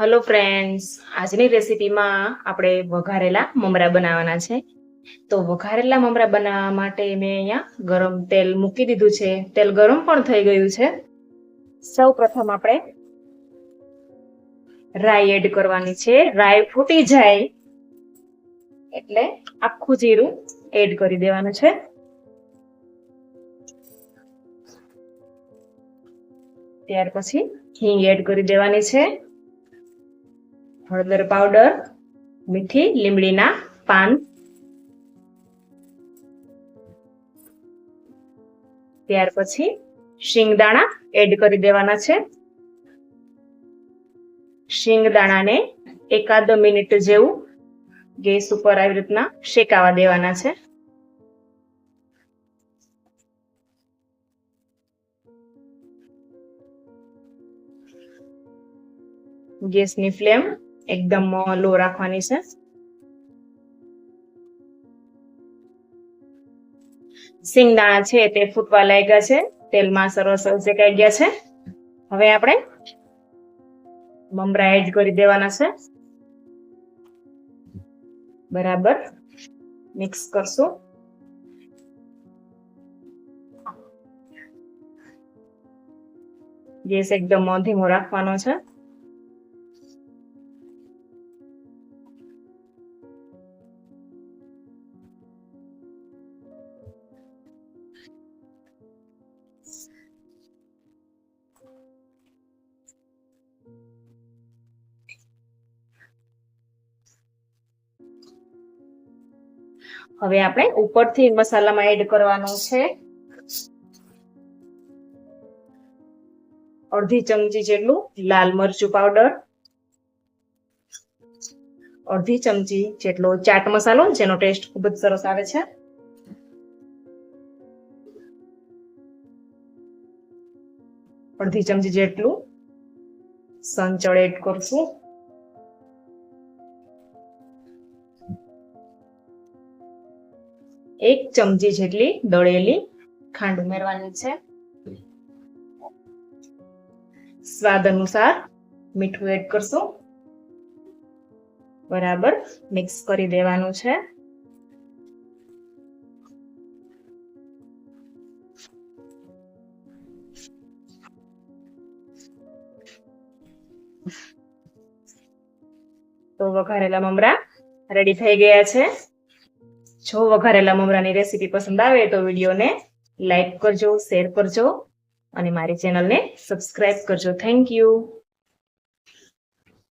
Hello friends, આજની રેસીપીમાં આપણે વઘારેલા મમરા બનાવવાના છે. તો વઘારેલા મમરા બનાવવા માટે મેં અહીંયા ગરમ તેલ મૂકી દીધું છે. તેલ ગરમ પણ થઈ ગયું છે. સૌ પ્રથમ આપણે રાઈ એડ કરવાની છે. રાઈ ફૂટી જાય એટલે આખું જીરું એડ કરી દેવાનું છે. ત્યાર પછી હિંગ એડ કરી દેવાની છે. હળદર પાવડર, મીઠી લીમડીના પાન, ત્યાર પછી શિંગદાણા એડ કરી દેવાના છે. શિંગદાણાને એકાદ મિનિટ જેવું ગેસ ઉપર આવી રીતના શેકાવા દેવાના છે. ગેસની ફ્લેમ એકદમ લો રાખવાની છે. શિંગદાણા છે તે ફૂટવા લાગ્યા છે, તેલમાં સરસ શેકાઈ ગયા છે. હવે આપણે મમરા એડ કરી દેવાના છે. બરાબર મિક્સ કરશું. ગેસ એકદમ ધીમો રાખવાનો છે. હવે આપણે ઉપરથી મસાલામાં એડ કરવાનું છે અડધી ચમચી જેટલું લાલ મરચું પાવડર, અડધી ચમચી જેટલો ચાટ મસાલો, જેનો ટેસ્ટ ખૂબ જ સરસ આવે છે, અડધી ચમચી જેટલું સંચળ એડ કરશું. એક ચમચી જેટલી દળેલી ખાંડ ઉમેરવાની છે. સ્વાદ અનુસાર મીઠું એડ કરશું. બરાબર મિક્સ કરી દેવાનું છે. તો વઘારેલા મમરા રેડી થઈ ગયા છે. જો વઘારેલા મમરાની રેસીપી પસંદ આવે તો વિડીયોને લાઈક કરજો, શેર કરજો અને મારી ચેનલને સબસ્ક્રાઇબ કરજો. Thank you.